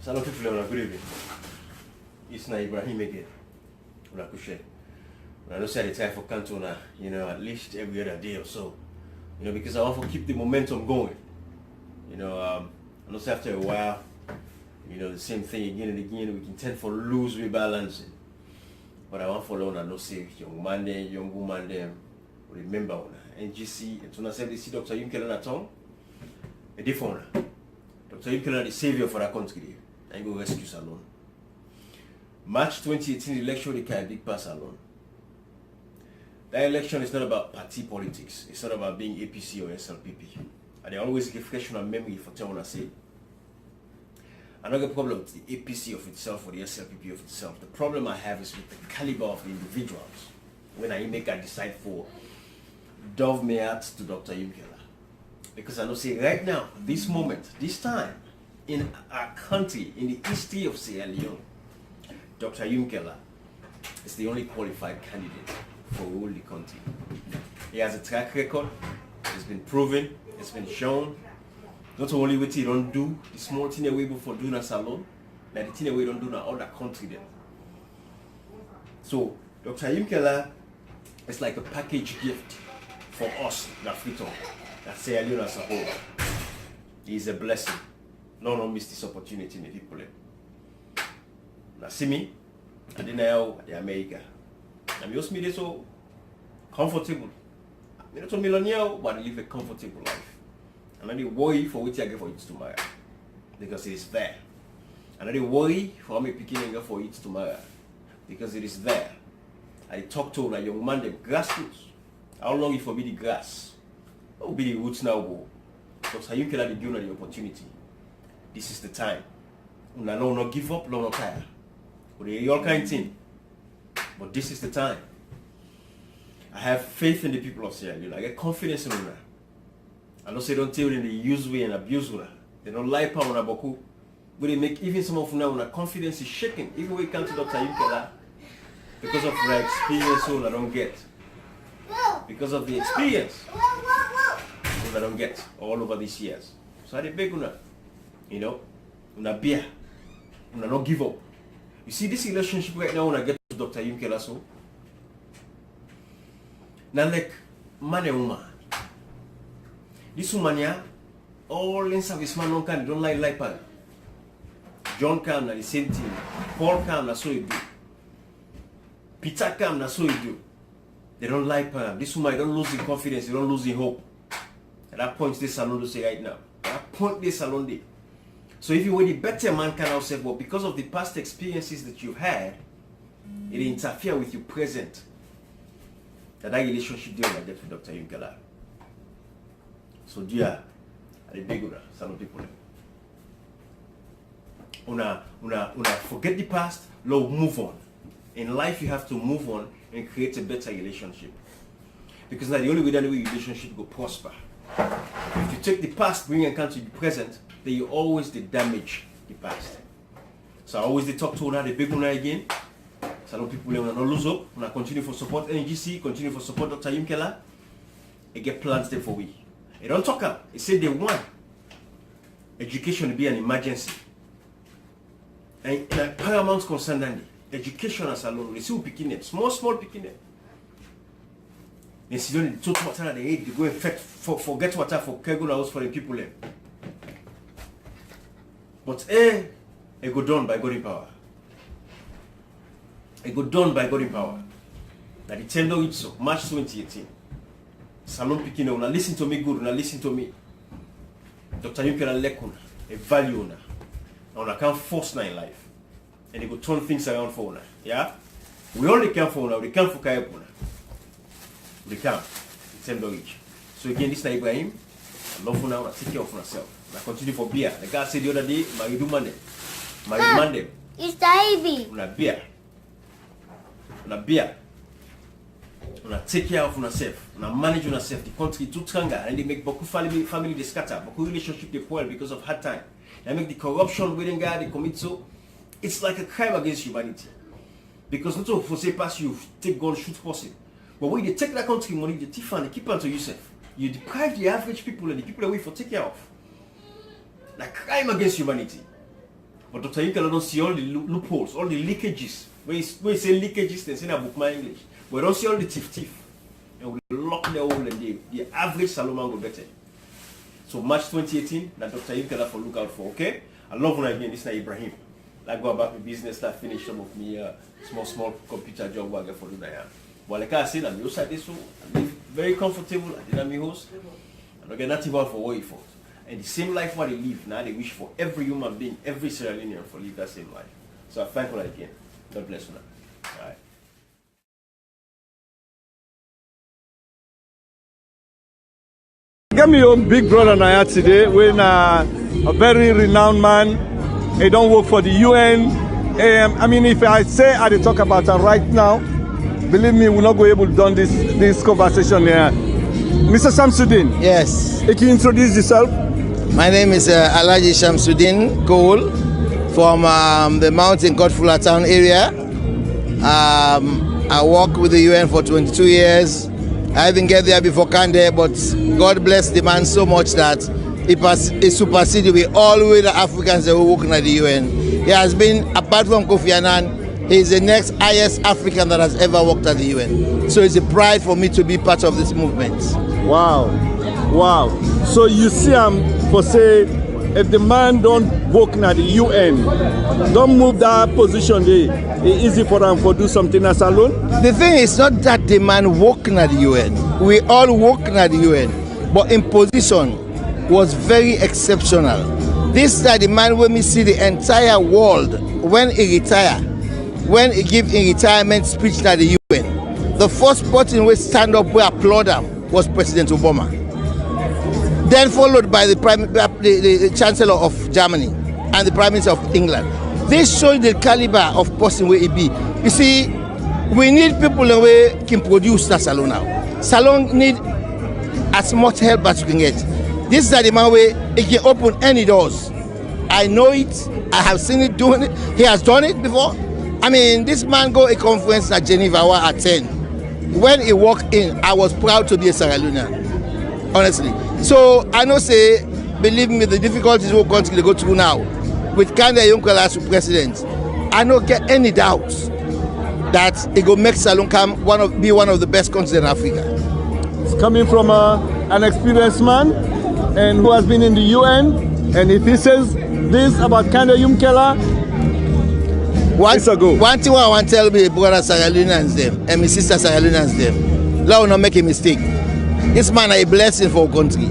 Salam people, good evening. It's not Ibrahim again. I don't say the time for Cantona, at least every other day or so. Because I want to keep the momentum going. I know after a while, the same thing again and again, we can tend for lose rebalancing. But I want to follow on and say young man them, young woman them, remember NGC, and to say they see Dr. Yumkela at home, a different. Dr. Yumkela the savior for that country. I go rescue Salon. March 2018 election, they can big pass alone. That election is not about party politics. It's not about being APC or SLPP. And they always give fresh on memory for telling us say. Another problem with the APC of itself or the SLPP of itself. The problem I have is with the caliber of the individuals. When I decide for Dove Mayat to Dr. Yumkela. Because I know say right now, this moment, this time, in our country, in the history of Sierra Leone, Dr. Yumkela is the only qualified candidate for rule the country. He has a track record, it's been proven, it's been shown. Not only what he don't do, the small thing we able for doing us alone, but the thing we don't do in other country then. So Dr. Yumkela is like a package gift for us, that African, that Sierra Leone as a whole. He is a blessing. No one miss this opportunity in the people. Now see me, I didn't know the America. I'm just me so comfortable. I'm not a millionaire, but I live a comfortable life. And I don't worry for what I get for it tomorrow. Because it is there. And I don't worry for me picking and for it tomorrow. Because it is there. I talk to a young man, the grassroots. How long it for me the grass? What will be the roots now go? Because you can have the opportunity. This is the time. Una no not give up, no not tire. But all kind of thing. But this is the time. I have faith in the people of Sierra Leone. I get confidence in them. I don't say don't tell them they use way and abuse them. They don't lie power on a boku. But they make even some of them when confidence is shaking. Even when we come to Dr. Yumkela, because of the experience I don't get. Because of the experience I don't get all over these years. So I beg una, una beer, una not give up. You see this relationship right now when I get to Dr. Yumkela so. Now like man and woman. This woman here, all in serviceman don't like her. John Cam na the same thing. Paul Cam na so you do. Peter Cam na so you do. They don't like her. This woman don't lose the confidence, they don't lose the hope. At that point this salon to say right now. At that point this salon day. So if you were the better man can now say, well, because of the past experiences that you've had, it interfere with your present. That relationship deal like that with Dr. Yumkela. So dear, I beg you, some people. Una forget the past, Lord, move on. In life you have to move on and create a better relationship. Because now the only way that the relationship will prosper. If you take the past, bring it to the present, then you always damage the past. So I always talk to una the big one again. So people will not lose up. Una continue for support NGC, continue for support Dr. Yumkela. And get plans there for we. They don't talk up. They say they want education to be an emergency. And in paramount concern, education as alone, they still picking it, small picking it. They see the total water they eat, they go and forget water for Kegon house for the people there. But it go done by God in power. It go done by God in power. That the tender weeks of March 2018. Salon picking now listen to me good, now listen to me. Dr. Yumkela lekuna, a value na. Now I can't force na in life. And they go turn things around for una. Yeah? We only can for una, we can for Kayapuna. We can. It's each. So again, this is Ibrahim. I love you now, I take care of myself. I continue for beer. The guy said the other day, Maridu Mandem. It's the Ivy. Una beer. Una take care of yourself, una manage yourself, the country too stronger, and they make Boku family they scatter, Boku relationship they spoil because of hard time. They make the corruption within God they commit so. It's like a crime against humanity. Because not to say pass you take gun shoot person. But when they take that country money, the thief and they keep on to yourself. You deprive the average people and the people that we for take care of. Like crime against humanity. But Dr. Yumkela don't see all the loopholes, all the leakages. When you say leakages, they say in book my English. But don't see all the thief. And we lock the hole and the average Salomon go better. So March 2018, that Dr. Yumkela for look out for, okay? I love when I again, this is Ibrahim. Like go about my business, start finish some of me small computer job work for do that. But like I said, I'm outside this, so I'm very comfortable. I did my host. I don't get nothing about for what you fought. And the same life what they live, now they wish for every human being, every Sierra Leonean for live that same life. So I thank you again. God bless you now. All right. Get me home, big brother Naya today, when a very renowned man. He don't work for the UN. I mean, if I say I talk about her right now, believe me, we're not going to be able to do this conversation here. Mr. Shamsuddin. Yes. Can you introduce yourself? My name is Alhaji Shamsuddin Cole from the Mountain Godfula Town area. I work with the UN for 22 years. I didn't get there before Kande, but God bless the man so much that he superseded with all the Africans that were working at the UN. He has been, apart from Kofi Annan, he is the next highest African that has ever worked at the UN. So it's a pride for me to be part of this movement. Wow. Wow. So you see for say, if the man don't work at the UN, don't move that position there, it's easy for him to do something as alone? The thing is not that the man working at the UN. We all working at the UN. But in position was very exceptional. This is the man when we see the entire world when he retire, when he give a retirement speech at the UN. The first person we stand up, we applaud him, was President Obama. Then followed by the Chancellor of Germany and the Prime Minister of England. This shows the caliber of person where he be. You see, we need people who can produce that salon now. Salon need as much help as you can get. This is the man where he can open any doors. I know it. I have seen it doing it. He has done it before. I mean, this man go a conference at Geneva I attend. When he walked in, I was proud to be a Sierra Leonean, honestly. So I know say, believe me, the difficulties we country they go through now, with Kande Yumkela as president, I don't get any doubts that it will make Salon be one of the best countries in Africa. It's coming from an experienced man and who has been in the UN, and if he says this about Kande Yumkela, one thing I want to tell me, brother Sierra Leoneans them, and my sister Sierra Leoneans them, let us not make a mistake. This man is a blessing for our country.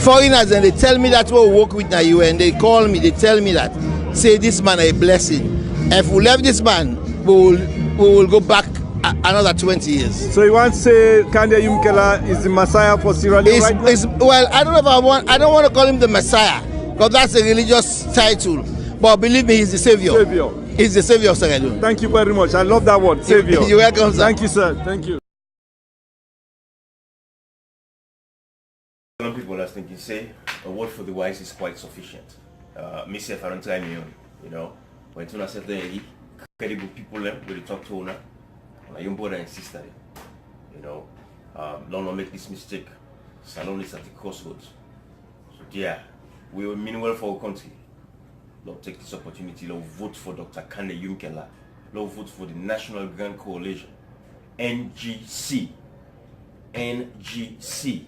Foreigners, and they tell me that we work with the UN, they call me, they tell me that, say this man is a blessing. If we left this man, we will go back another 20 years. So you want to say Kande Yumkela is the Messiah for Sierra Leone right now? Well, I don't know if I don't want to call him the Messiah, because that's a religious title. But believe me, he's the savior. He's the savior of Sierra Leone. Thank you very much. I love that word, savior. You're welcome, sir. Thank you, sir. Thank you. Some people are thinking, say, a word for the wise is quite sufficient. Myself, I don't try me on, you know. When you say that, credible people them with the talk to owner, my young brother and sister, you know, don't make this mistake. Salon is at the crossroads. So yeah, we will mean well for our country. Lord, take this opportunity. Lord, vote for Dr. Kande Yumkela. Lord, vote for the National Grand Coalition, NGC. NGC.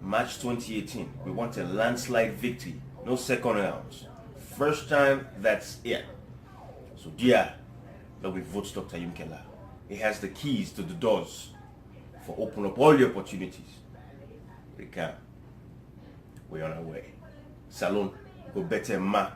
March 2018. We want a landslide victory. No second rounds. First time that's it. So dear, Lord, we vote Dr. Yumkela. He has the keys to the doors for open up all the opportunities. We can. We're on our way. Salon, go better ma.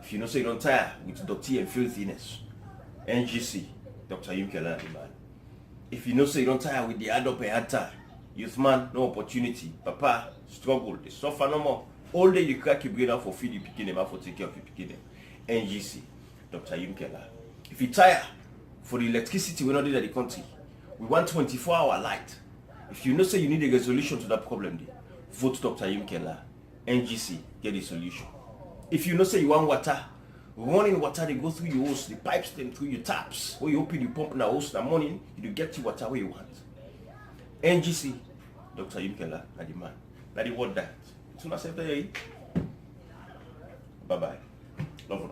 If you know say you don't tire with dirty and filthiness, NGC, Dr. Yumkela, man. If you know say you don't tire with the add up and hard time, youth man, no opportunity. Papa, struggle, they suffer no more. All day you crack your brain out for feed you picking them, out for take care of you picking them. NGC, Dr. Yumkela. If you tire for the electricity we're not in the country, we want 24-hour light. If you know say you need a resolution to that problem, vote Dr. Yumkela. NGC, get a solution. If you know say you want water, running water, they go through your hose, the pipes them through your taps. When you open the pump in the hose in the morning, you get the water where you want. NGC, Dr. Yumkela, not the man. Not the word that. It's not safe there. Bye-bye. Love you.